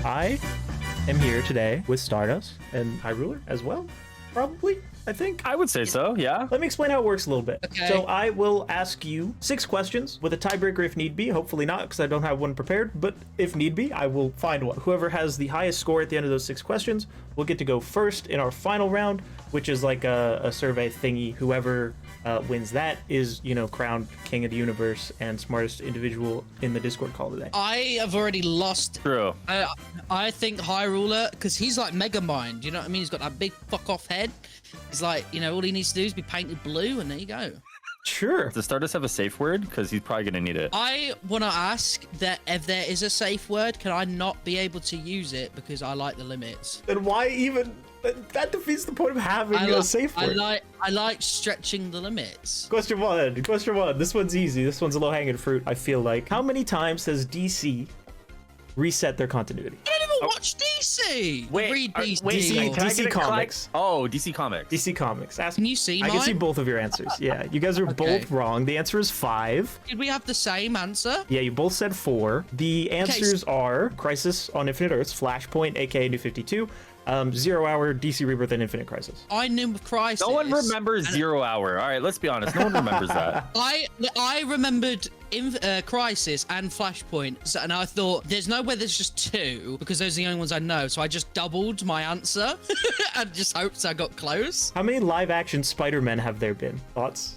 I am here today with Stardust and Highruler as well, probably. I think. I would say so, yeah. Let me explain how it works a little bit. Okay. So I will ask you 6 questions with a tiebreaker if need be. Hopefully not, because I don't have one prepared. But if need be, I will find one. Whoever has the highest score at the end of those 6 questions will get to go first in our final round, which is like a survey thingy. Whoever wins that is, you know, crowned king of the universe and smartest individual in the Discord call today. I have already lost. True. I think Highruler, because he's like Mega Mind. You know what I mean? He's got that big fuck off head. He's like, you know, all he needs to do is be painted blue, and there you go. Sure. Does Stardust have a safe word? Because he's probably going to need it. I want to ask that if there is a safe word, can I not be able to use it because I like the limits? Then why even... That defeats the point of having a safe word. I like stretching the limits. Question one. This one's easy. This one's a low-hanging fruit, I feel like. How many times has DC reset their continuity? I don't even watch DC. Wait, Read DC. DC Comics. Oh, DC Comics. DC Comics. Can you see I mine? can see both of your answers. Yeah, you guys are both wrong. The answer is 5. Did we have the same answer? Yeah, you both said 4. The answers are Crisis on Infinite Earths, Flashpoint, aka New 52, 0 Hour, DC Rebirth, and Infinite Crisis. I knew Crisis. No one remembers 0 Hour. All right, let's be honest. No one remembers that. I remembered Crisis and Flashpoint, and I thought there's no way there's just 2 because those are the only ones I know. So I just doubled my answer and just hoped I got close. How many live-action Spider-Men have there been? Thoughts?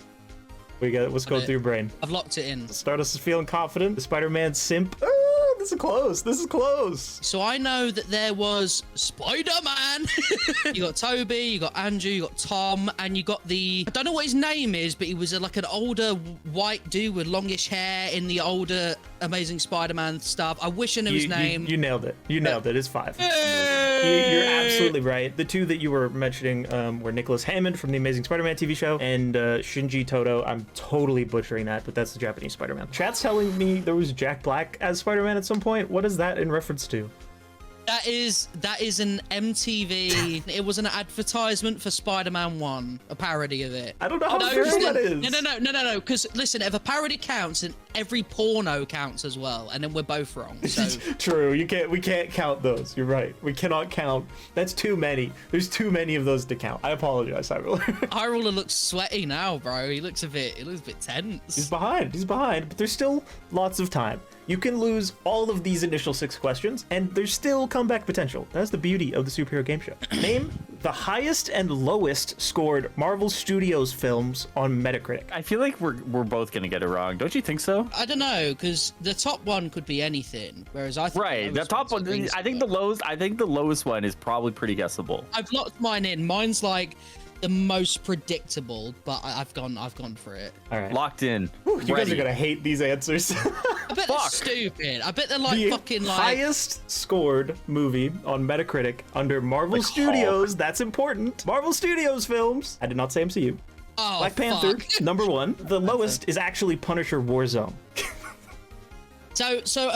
What's going through your brain? I've locked it in. Stardust is feeling confident. The Spider-Man simp. Oh, this is close. This is close. So I know that there was Spider-Man. You got Toby, you got Andrew, you got Tom, and you got I don't know what his name is, but he was like an older white dude with longish hair in the older Amazing Spider-Man stuff. I wish I knew his name. You nailed it. You nailed it. It's 5. You're absolutely right. The 2 that you were mentioning were Nicholas Hammond from the Amazing Spider-Man TV show and Shinji Todo. I'm totally butchering that, but that's the Japanese Spider-Man. Chat's telling me there was Jack Black as Spider-Man at some point. What is that in reference to? That is an MTV. It was an advertisement for Spider-Man 1, a parody of it. I don't know how fair that is. No. Because listen, if a parody counts, then every porno counts as well, and then we're both wrong. So true. We can't count those. You're right. We cannot count. That's too many. There's too many of those to count. I apologize, Highruler. Highruler looks sweaty now, bro. He looks a bit tense. He's behind, but there's still lots of time. You can lose all of these initial 6 questions, and there's still comeback potential. That's the beauty of the superhero game show. Name the highest and lowest scored Marvel Studios films on Metacritic. I feel like we're both gonna get it wrong. Don't you think so? I don't know, because the top one could be anything, whereas I think the top one. I think the lowest one is probably pretty guessable. I've locked mine in. Mine's like the most predictable, but I've gone for it. All right, locked in. Whew, you guys are gonna hate these answers. I bet they're stupid. I bet they're like the fucking like highest scored movie on Metacritic under Marvel Studios. That's important. Marvel Studios films. I did not say MCU. Oh, Black Panther, number 1. The lowest is actually Punisher Warzone. So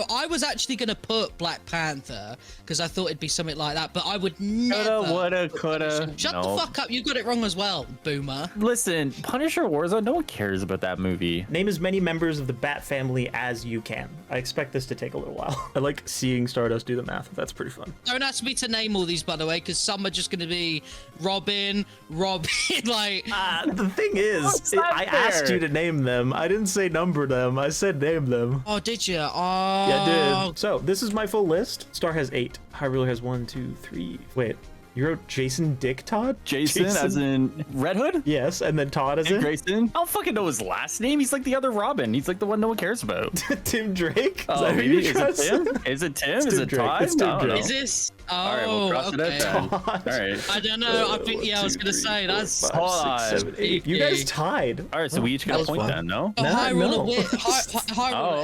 I was actually gonna put Black Panther because I thought it'd be something like that, but I would never. Coulda. Shut the fuck up! You got it wrong as well, boomer. Listen, Punisher Warzone. No one cares about that movie. Name as many members of the Bat family as you can. I expect this to take a little while. I like seeing Stardust do the math. That's pretty fun. Don't ask me to name all these, by the way, because some are just gonna be Robin, like. The thing is, I asked you to name them. I didn't say number them. I said name them. Oh, did you? Oh. Yeah, I did. So this is my full list. Star has 8. Highruler has 1, 2, 3. Wait, you wrote Jason Dick Todd? Jason as in Red Hood? Yes, and then Todd as in Grayson. I don't fucking know his last name. He's like the other Robin. He's like the one no one cares about. Tim Drake? Oh, maybe. Is it Tim? Is it Tim? Is it Todd? It's Tim Drake. Is this? Oh, all right, we'll cross it out then. All right. I don't know. I think I was gonna say that's. Hold 6, 7, 8. You guys tied. All right, so we each got a point then, no? Highruler,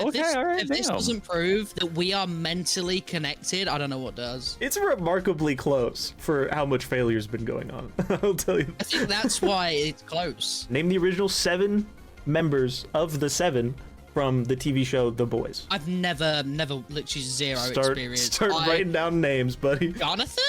okay, all right. If this doesn't prove that we are mentally connected, I don't know what does. It's remarkably close for how much failure's been going on. I'll tell you. I think that's why it's close. Name the original 7 members of the 7 from the TV show The Boys. I've never literally zero experience. Start writing down names, buddy. Jonathan?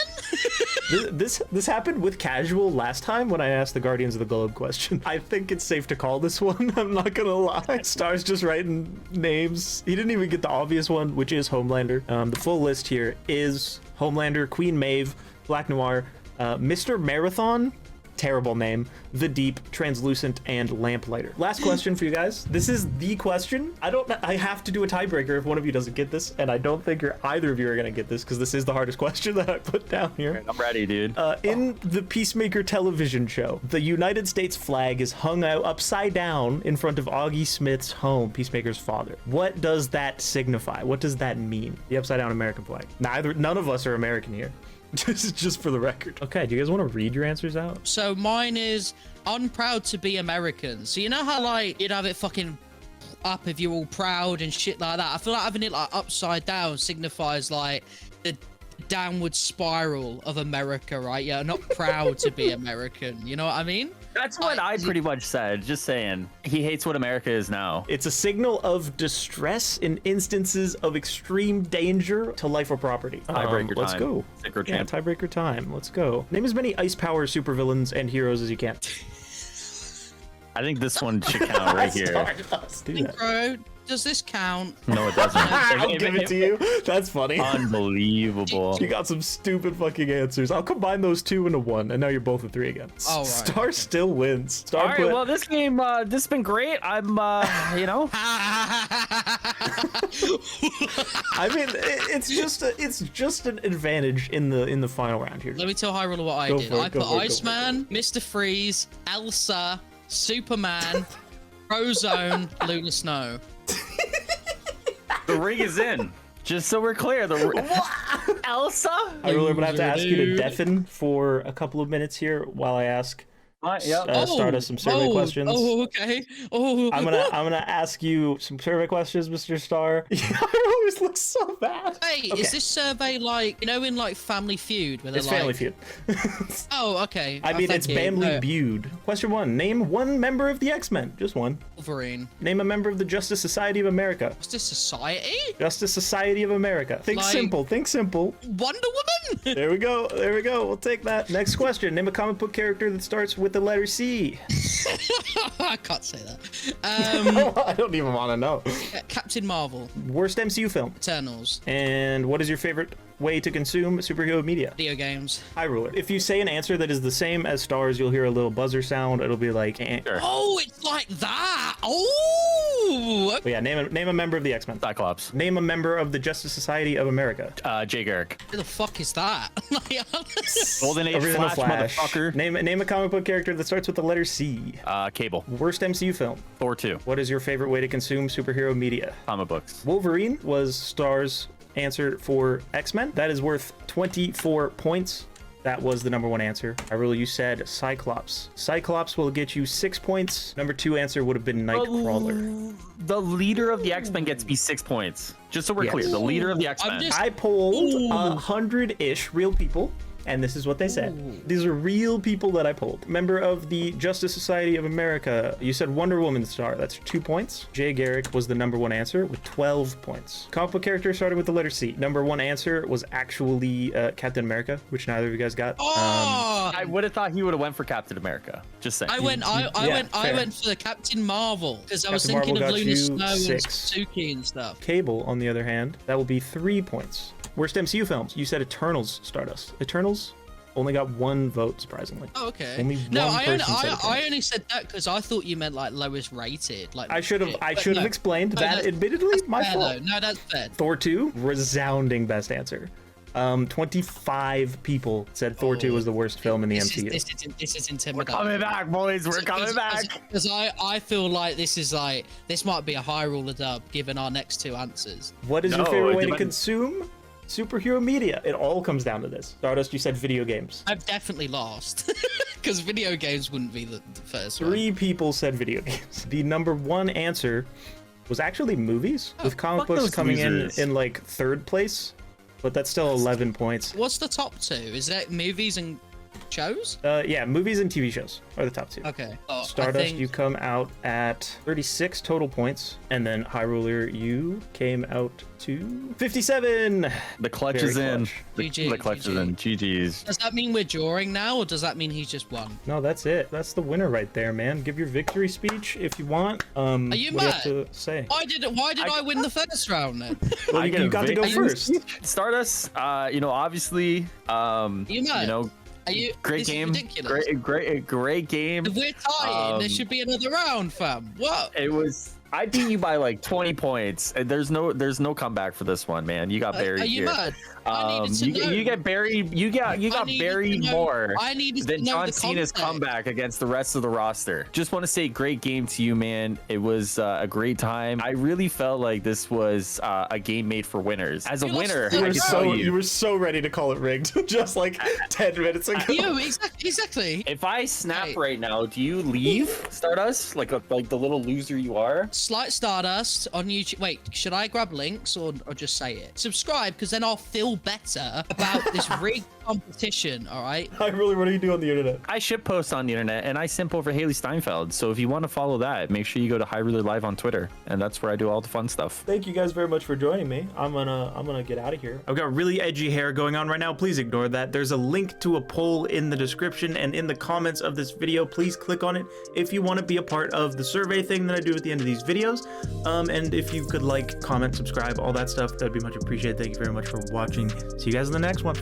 This happened with casual last time when I asked the Guardians of the Globe question. I think it's safe to call this one. I'm not gonna lie. Star's just writing names. He didn't even get the obvious one, which is Homelander. The full list here is Homelander, Queen Maeve, Black Noir, Mr. Marathon, terrible name, The Deep, Translucent, and Lamplighter. Last question for you guys. This is the question. I have to do a tiebreaker if one of you doesn't get this, and I don't think either of you are gonna get this because this is the hardest question that I put down here. I'm ready, dude. In the Peacemaker television show, the United States flag is hung out upside down in front of Augie Smith's home, Peacemaker's father. What does that signify? What does that mean? The upside down American flag. None of us are American here. This is just for the record. Okay, do you guys want to read your answers out? So mine is, I'm proud to be American. So you know how like you'd have it fucking up if you're all proud and shit like that? I feel like having it like upside down signifies like the downward spiral of America, right? Yeah, not proud to be American. You know what I mean? That's what I pretty much said. Just saying. He hates what America is now. It's a signal of distress in instances of extreme danger to life or property. Tiebreaker time. Let's go. SyncroChamp. Yeah, tiebreaker time. Let's go. Name as many ice power supervillains and heroes as you can. I think this one should count right here. Stardust. Do that. Synchro, does this count? No, it doesn't. I'll give it to you. That's funny. Unbelievable. You got some stupid fucking answers. I'll combine those two into one, and now you're both at 3 again. Oh, right. Star still wins. Star All right, well, this game, this has been great. I'm, you know. I mean, it's just an advantage in the final round here. Let me tell Highruler what I Go did. for it, I go put for it, go Iceman, Mr. Freeze, Elsa, Superman, Frozone, Lunar Snow. The ring is in. Just so we're clear, Elsa? I really am gonna have to ask you to deafen for a couple of minutes here while I ask Stardust some survey questions. Oh, okay. Oh, I'm gonna ask you some survey questions, Mr. Star. I always look so bad. Hey, Okay. is this survey like, you know, in like Family Feud? Where they're It's like... Family Feud. Oh, okay. I mean, thank it's you. Family No, Feud. Question 1. Name one member of the X-Men. Just one. Wolverine. Name a member of the Justice Society of America. What's this, Society? Justice Society of America. Think Like- simple. Think simple. Wonder Woman? There we go. There we go. We'll take that. Next question. Name a comic book character that starts with the letter C. I can't say that. I don't even want to know. Captain Marvel. Worst MCU film. Eternals. And what is your favorite way to consume superhero media? Video games. Highruler. If you say an answer that is the same as Stars, you'll hear a little buzzer sound. It'll be like, eh. Sure. Oh, it's like that. Oh. But yeah, name a member of the X-Men. Cyclops. Name a member of the Justice Society of America. Jay Garrick. Who the fuck is that? Golden Age Original Flash, motherfucker. Name a comic book character that starts with the letter C. Cable. Worst MCU film. Thor 2. What is your favorite way to consume superhero media? Comic books. Wolverine was Star's answer for X-Men. That is worth 24 points. That was the number 1 answer. Highruler, you said Cyclops. Cyclops will get you 6 points. Number 2 answer would have been Nightcrawler. The leader of the X-Men gets me 6 points. Just so we're Yes. clear, the leader of the X-Men. just- I polled 100-ish real people, and this is what they said. These are real people that I polled. Member of the Justice Society of America. You said Wonder Woman Star. That's 2 points. Jay Garrick was the number 1 answer with 12 points. Comic book character started with the letter C. Number 1 answer was actually Captain America, which neither of you guys got. Oh. I would have thought he would have went for Captain America. Just saying. I went for the Captain Marvel because I was Captain thinking Marvel of got Lunar you Snow and 6. Suki and stuff. Cable, on the other hand, that will be 3 points. Worst MCU films. You said Eternals, Stardust. Eternals only got 1 vote, surprisingly. Oh, okay. Only No, one I person said only, Eternals. I only said that because I thought you meant like lowest rated. Like I should have But no. explained No, that. that's- Admittedly, that's my fair, fault. though. No, that's fair. Thor 2, resounding best answer. 25 people said Thor 2 was the worst film in the MCU. This is We're intimidating. coming back, boys. We're coming back. Because I feel like this might be a Highruler dub given our next 2 answers. What is your No, favorite it way to depends. consume superhero media? It all comes down to this. Stardust, you said video games. I've definitely lost because video games wouldn't be the first one. 3 people said video games. The number 1 answer was actually movies, with comic fuck books those coming losers. in like 3rd place, but that's still 11 points. What's the top 2? Is that movies and shows? Yeah, movies and TV shows are the top 2. Okay. Oh, Stardust, you come out at 36 total points, and then Highruler, you came out to 57. The clutch Very is in. clutch. The clutch is in. GG's. Does that mean we're drawing now, or does that mean he's just won? No, that's it. That's the winner right there, man. Give your victory speech if you want. Are you what do you mad? have to say? Why did I win the first round then? Well, you got to go first. Stardust, you know, obviously, you mad? you know, Are you? great this is game. ridiculous. Great game. If we're tying, there should be another round, fam. What? It was. I beat you by like 20 points. And there's no comeback for this one, man. You got buried Are you here. mad? I needed to know. You get buried. You got buried more I needed than to know John the Cena's context. comeback against the rest of the roster. Just want to say, great game to you, man. It was a great time. I really felt like this was a game made for winners. As a You lost winner, the I third can round. tell You were so ready to call it rigged just like 10 minutes ago. You exactly. If I snap Hey. right now, do you leave Stardust like the little loser you are? Slight Stardust on YouTube. Wait, should I grab links or just say it? Subscribe, because then I'll feel better about this rigged competition. All right. Highruler, what do you do on the internet? I ship post on the internet and I simp over Haley Steinfeld. So if you want to follow that, make sure you go to Highruler Live on Twitter, and that's where I do all the fun stuff. Thank you guys very much for joining me. I'm gonna get out of here. I've got really edgy hair going on right now. Please ignore that. There's a link to a poll in the description and in the comments of this video. Please click on it if you want to be a part of the survey thing that I do at the end of these videos. And if you could like, comment, subscribe, all that stuff, that'd be much appreciated. Thank you very much for watching. See you guys in the next one.